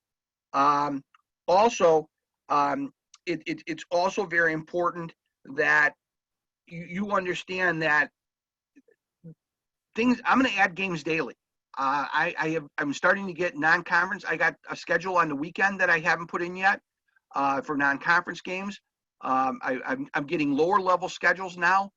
Also, it's also very important that you understand that I'm going to add games daily. I'm starting to get non-conference. I got a schedule on the weekend that I haven't put in yet for non-conference games. I'm getting lower level schedules now,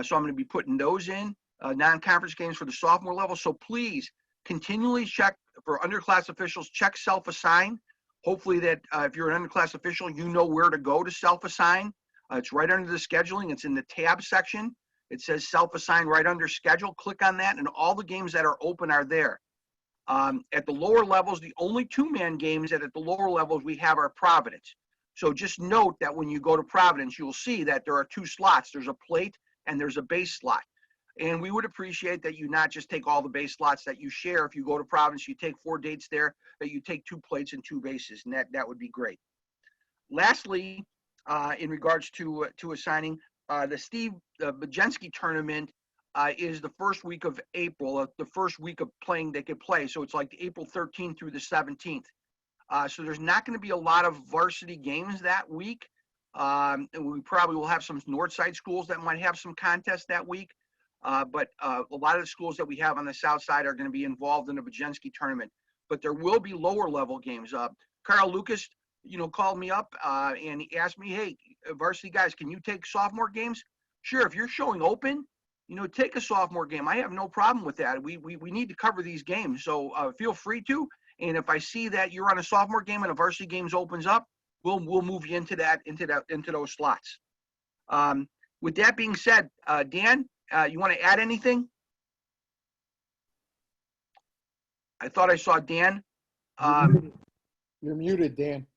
so I'm going to be putting those in, non-conference games for the sophomore level. So please continually check for underclass officials, check self-assign. Hopefully that if you're an underclass official, you know where to go to self-assign. It's right under the scheduling. It's in the tab section. It says self-assign right under schedule. Click on that, and all the games that are open are there. At the lower levels, the only two-man games that at the lower levels we have are Providence. So just note that when you go to Providence, you'll see that there are two slots. There's a plate and there's a base slot. And we would appreciate that you not just take all the base slots that you share. If you go to Providence, you take 4 dates there, that you take 2 plates and 2 bases, and that would be great. Lastly, in regards to assigning, the Steve Bajenski tournament is the first week of April, the first week of playing they could play. So it's like April 13th through the 17th. So there's not going to be a lot of varsity games that week. And we probably will have some Northside schools that might have some contests that week. But a lot of the schools that we have on the south side are going to be involved in the Bajenski tournament. But there will be lower level games. Carl Lucas, called me up and he asked me, hey, varsity guys, can you take sophomore games? Sure, if you're showing open, take a sophomore game. I have no problem with that. We need to cover these games, so feel free to. And if I see that you're on a sophomore game and a varsity games opens up, we'll move you into those slots. With that being said, Dan, you want to add anything? I thought I saw Dan. You're muted, Dan.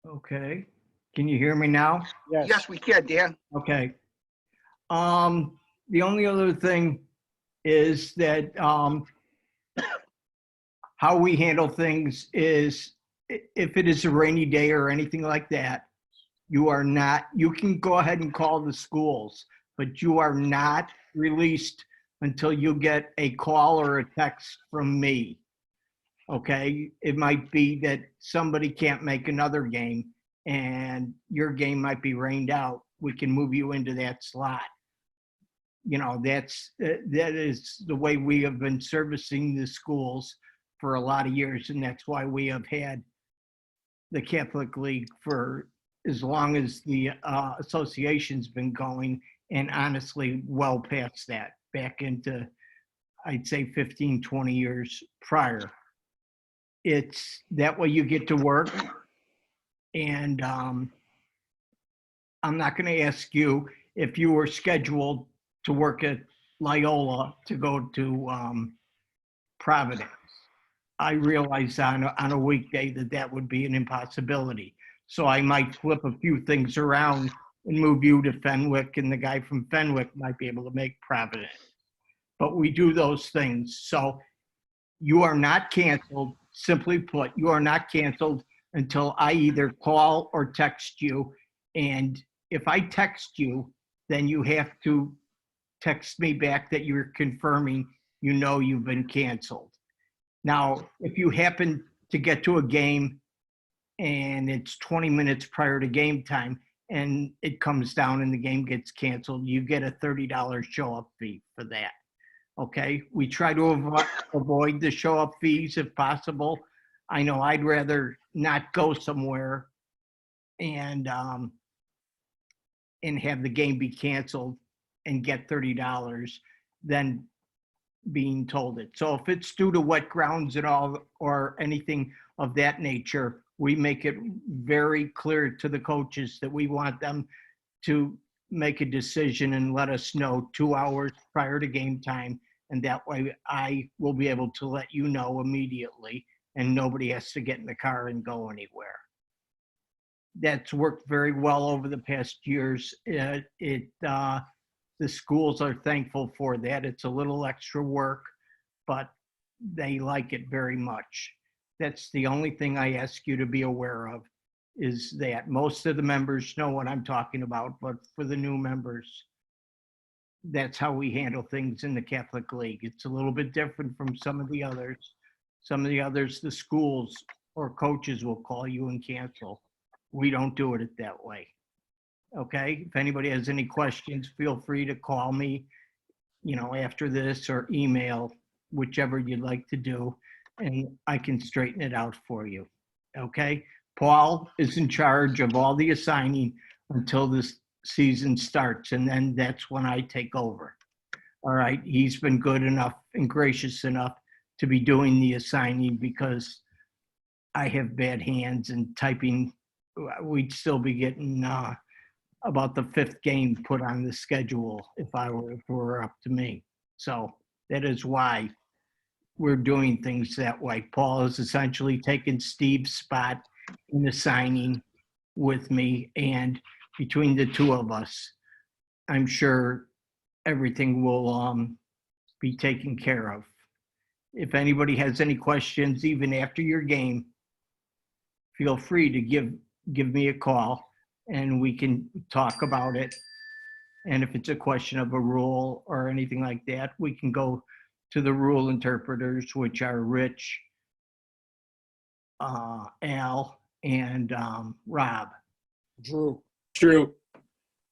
Okay. Can you hear me now? Yes, we can, Dan. Okay. The only other thing is that how we handle things is if it is a rainy day or anything like that, you can go ahead and call the schools, but you are not released until you get a call or a text from me. Okay, it might be that somebody can't make another game and your game might be rained out. We can move you into that slot. That is the way we have been servicing the schools for a lot of years, and that's why we have had the Catholic League for as long as the association's been going, and honestly, well past that, back into, I'd say 15, 20 years prior. It's that way you get to work. And I'm not going to ask you if you were scheduled to work at Loyola to go to Providence. I realize on a weekday that would be an impossibility. So I might flip a few things around and move you to Fenwick, and the guy from Fenwick might be able to make Providence. But we do those things. So you are not canceled. Simply put, you are not canceled until I either call or text you. And if I text you, then you have to text me back that you're confirming you've been canceled. Now, if you happen to get to a game and it's 20 minutes prior to game time and it comes down and the game gets canceled, you get a $30 show-up fee for that. Okay, we try to avoid the show up fees if possible. I know I'd rather not go somewhere and have the game be canceled and get $30 than being told it. So if it's due to wet grounds at all or anything of that nature, we make it very clear to the coaches that we want them to make a decision and let us know 2 hours prior to game time. And that way I will be able to let you know immediately and nobody has to get in the car and go anywhere. That's worked very well over the past years. The schools are thankful for that. It's a little extra work, but they like it very much. That's the only thing I ask you to be aware of, is that most of the members know what I'm talking about, but for the new members, that's how we handle things in the Catholic League. It's a little bit different from some of the others. Some of the others, the schools or coaches will call you and cancel. We don't do it that way. Okay, if anybody has any questions, feel free to call me, after this, or email, whichever you'd like to do, and I can straighten it out for you. Okay, Paul is in charge of all the assigning until this season starts, and then that's when I take over. All right, he's been good enough and gracious enough to be doing the assigning because I have bad hands and typing. We'd still be getting about the 5th game put on the schedule if it were up to me. So that is why we're doing things that way. Paul is essentially taking Steve's spot in the signing with me, and between the two of us, I'm sure everything will be taken care of. If anybody has any questions, even after your game, feel free to give me a call and we can talk about it. And if it's a question of a rule or anything like that, we can go to the rule interpreters, which are Rich, Al, and Rob. Drew. Drew,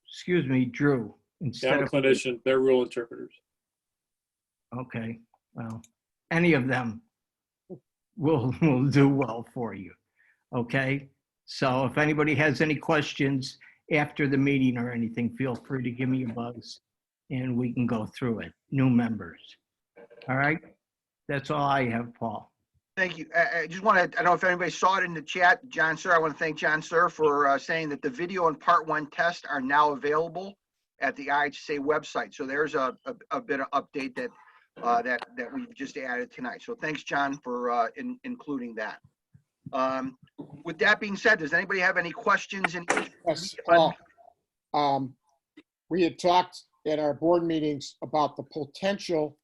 Excuse me, Drew. I'm Instead a of clinician. They're rule interpreters. okay, well, any of them will do well for you. Okay, so if anybody has any questions after the meeting or anything, feel free to give me a buzz and we can go through it. New members. All right, that's all I have, Paul. Thank you. I just want to, I don't know if anybody saw it in the chat, John Sir. I want to thank John Sir for saying that the video and part 1 tests are now available at the IHSA website. So there's a bit of update that we've just added tonight. So thanks, John, for including that. With that being said, does anybody have any questions? Yes, we had talked at our board meetings about the potential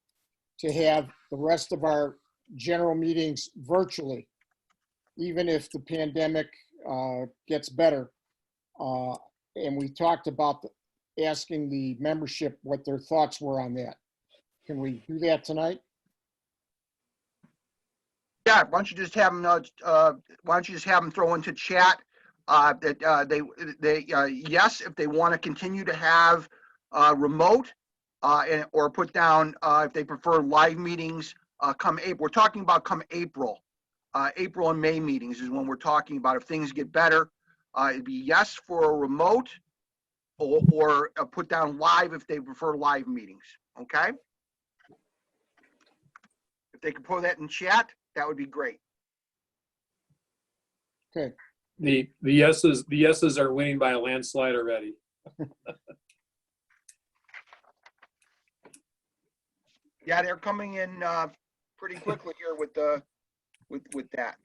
to have the rest of our general meetings virtually, even if the pandemic gets better. And we talked about asking the membership what their thoughts were on that. Can we do that tonight? Yeah, why don't you just have them throw into chat that yes, if they want to continue to have remote or put down if they prefer live meetings come April. We're talking about come April. April and May meetings is when we're talking about if things get better. It'd be yes for a remote or put down live if they prefer live meetings. Okay. If they could put that in chat, that would be great. Okay. The yeses are winning by a landslide already. Yeah, they're coming in pretty quickly here with that.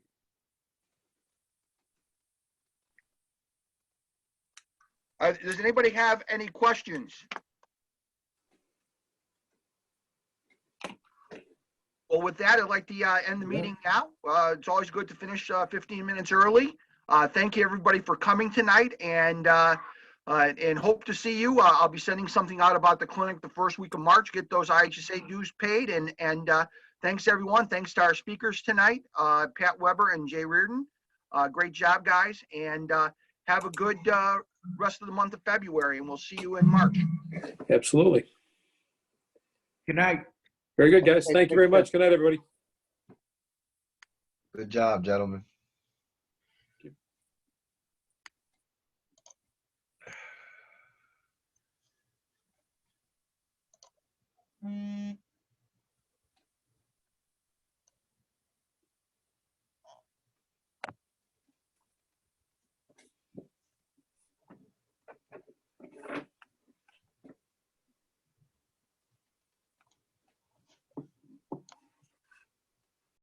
Does anybody have any questions? Well, with that, I'd like to end the meeting now. It's always good to finish 15 minutes early. Thank you, everybody, for coming tonight, and hope to see you. I'll be sending something out about the clinic the first week of March. Get those IHSA dues paid, and thanks, everyone. Thanks to our speakers tonight, Pat Weber and Jay Reardon. Great job, guys, and have a good rest of the month of February, and we'll see you in March. Absolutely. Good night. Very good, guys. Okay, Thank you very take care. much. Good night, everybody. Good job, gentlemen.